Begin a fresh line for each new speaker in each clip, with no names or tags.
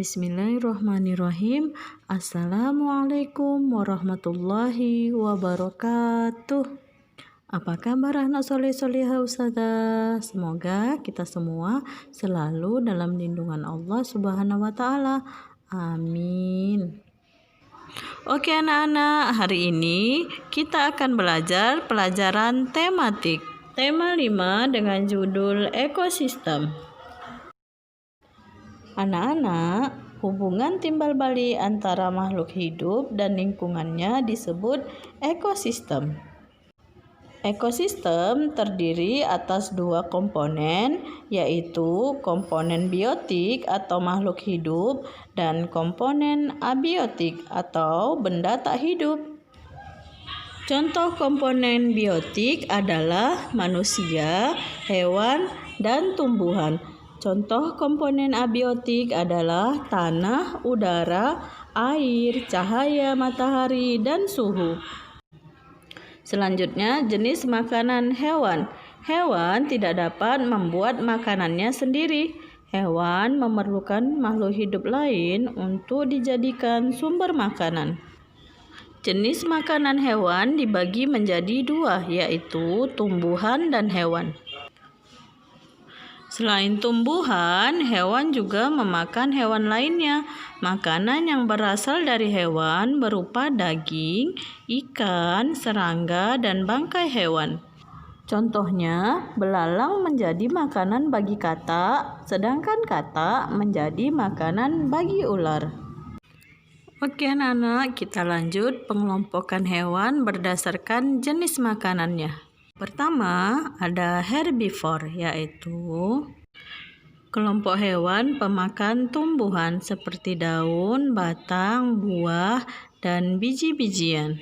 Bismillahirrahmanirrahim. Assalamualaikum warahmatullahi wabarakatuh. Apa kabar anak soleh-solehah Ustazah? Semoga kita semua selalu dalam lindungan Allah Subhanahu wa Ta'ala. Amin. Oke anak-anak, hari ini kita akan belajar pelajaran tematik. Tema 5 dengan judul ekosistem. Anak-anak, hubungan timbal balik antara makhluk hidup dan lingkungannya disebut ekosistem. Ekosistem terdiri atas dua komponen, yaitu komponen biotik atau makhluk hidup dan komponen abiotik atau benda tak hidup. Contoh komponen biotik adalah manusia, hewan, dan tumbuhan. Contoh komponen abiotik adalah tanah, udara, air, cahaya matahari, dan suhu. Selanjutnya, jenis makanan hewan. Hewan tidak dapat membuat makanannya sendiri. Hewan memerlukan makhluk hidup lain untuk dijadikan sumber makanan. Jenis makanan hewan dibagi menjadi dua, yaitu tumbuhan dan hewan. Selain tumbuhan, hewan juga memakan hewan lainnya. Makanan yang berasal dari hewan berupa daging, ikan, serangga, dan bangkai hewan. Contohnya, belalang menjadi makanan bagi katak, sedangkan katak menjadi makanan bagi ular. Oke anak-anak, kita lanjut pengelompokan hewan berdasarkan jenis makanannya. Pertama, ada herbivore, yaitu kelompok hewan pemakan tumbuhan seperti daun, batang, buah, dan biji-bijian.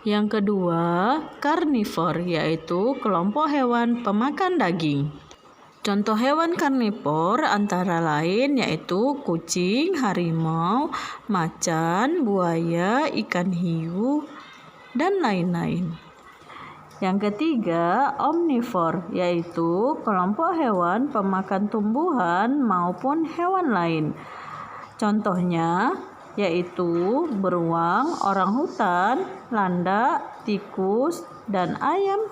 Yang kedua, karnivor, yaitu kelompok hewan pemakan daging. Contoh hewan karnivor antara lain yaitu kucing, harimau, macan, buaya, ikan hiu, dan lain-lain. Yang ketiga, omnivor, yaitu kelompok hewan pemakan tumbuhan maupun hewan lain. Contohnya yaitu beruang, orangutan, landak, tikus, dan ayam.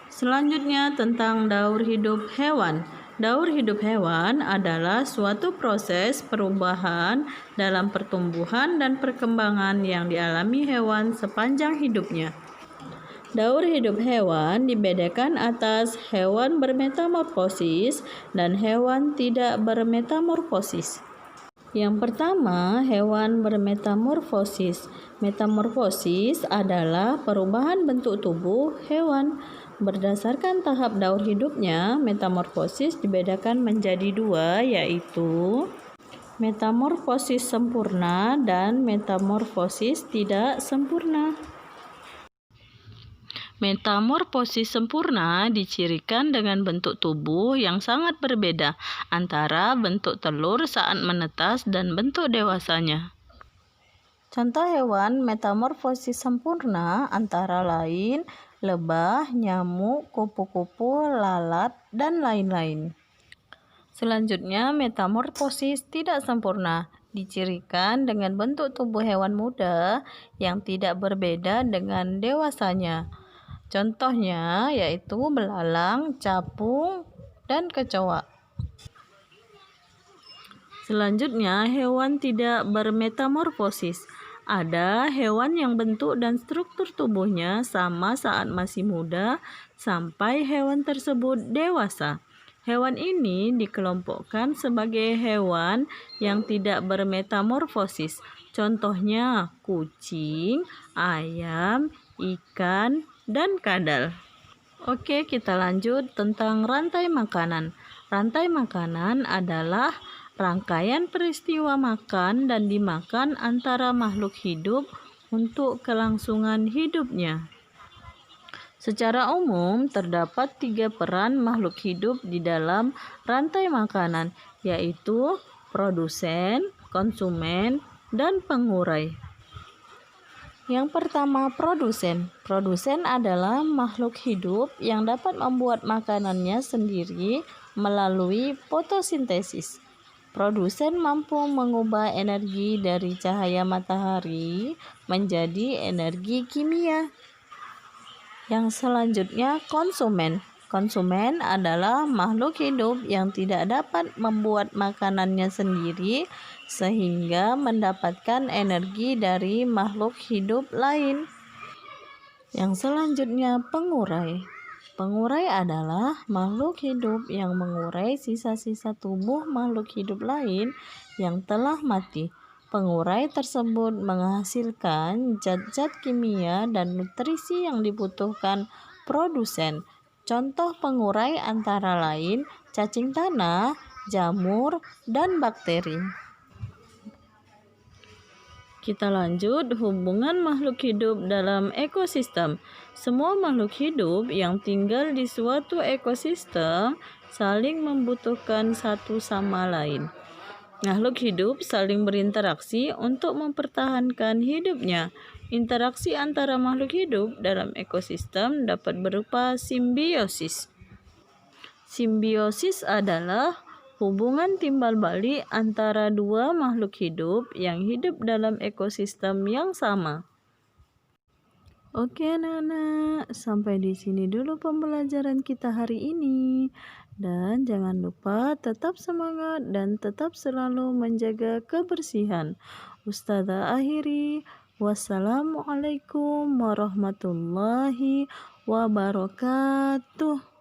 Selanjutnya tentang daur hidup hewan. Daur hidup hewan adalah suatu proses perubahan dalam pertumbuhan dan perkembangan yang dialami hewan sepanjang hidupnya. Daur hidup hewan dibedakan atas hewan bermetamorfosis dan hewan tidak bermetamorfosis. Yang pertama, hewan bermetamorfosis. Metamorfosis adalah perubahan bentuk tubuh hewan. Berdasarkan tahap daur hidupnya, metamorfosis dibedakan menjadi dua, yaitu metamorfosis sempurna dan metamorfosis tidak sempurna. Metamorfosis sempurna dicirikan dengan bentuk tubuh yang sangat berbeda antara bentuk telur saat menetas dan bentuk dewasanya. Contoh hewan metamorfosis sempurna antara lain lebah, nyamuk, kupu-kupu, lalat, dan lain-lain. Selanjutnya, metamorfosis tidak sempurna dicirikan dengan bentuk tubuh hewan muda yang tidak berbeda dengan dewasanya. Contohnya yaitu belalang, capung, dan kecoa. Selanjutnya, hewan tidak bermetamorfosis. Ada hewan yang bentuk dan struktur tubuhnya sama saat masih muda sampai hewan tersebut dewasa. Hewan ini dikelompokkan sebagai hewan yang tidak bermetamorfosis. Contohnya kucing, ayam, ikan, dan kadal. Oke, kita lanjut tentang rantai makanan. Rantai makanan adalah rangkaian peristiwa makan dan dimakan antara makhluk hidup untuk kelangsungan hidupnya. Secara umum, terdapat 3 peran makhluk hidup di dalam rantai makanan, yaitu produsen, konsumen, dan pengurai. Yang pertama, produsen. Produsen adalah makhluk hidup yang dapat membuat makanannya sendiri melalui fotosintesis. Produsen mampu mengubah energi dari cahaya matahari menjadi energi kimia. Yang selanjutnya, konsumen. Konsumen adalah makhluk hidup yang tidak dapat membuat makanannya sendiri sehingga mendapatkan energi dari makhluk hidup lain. Yang selanjutnya, pengurai. Pengurai adalah makhluk hidup yang mengurai sisa-sisa tubuh makhluk hidup lain yang telah mati. Pengurai tersebut menghasilkan zat-zat kimia dan nutrisi yang dibutuhkan produsen. Contoh pengurai antara lain cacing tanah, jamur, dan bakteri. Kita lanjut, hubungan makhluk hidup dalam ekosistem. Semua makhluk hidup yang tinggal di suatu ekosistem saling membutuhkan satu sama lain. Makhluk hidup saling berinteraksi untuk mempertahankan hidupnya. Interaksi antara makhluk hidup dalam ekosistem dapat berupa simbiosis. Simbiosis adalah hubungan timbal balik antara dua makhluk hidup yang hidup dalam ekosistem yang sama. Oke anak-anak, sampai di sini dulu pembelajaran kita hari ini. Dan jangan lupa tetap semangat dan tetap selalu menjaga kebersihan. Ustazah akhiri, wassalamualaikum warahmatullahi wabarakatuh.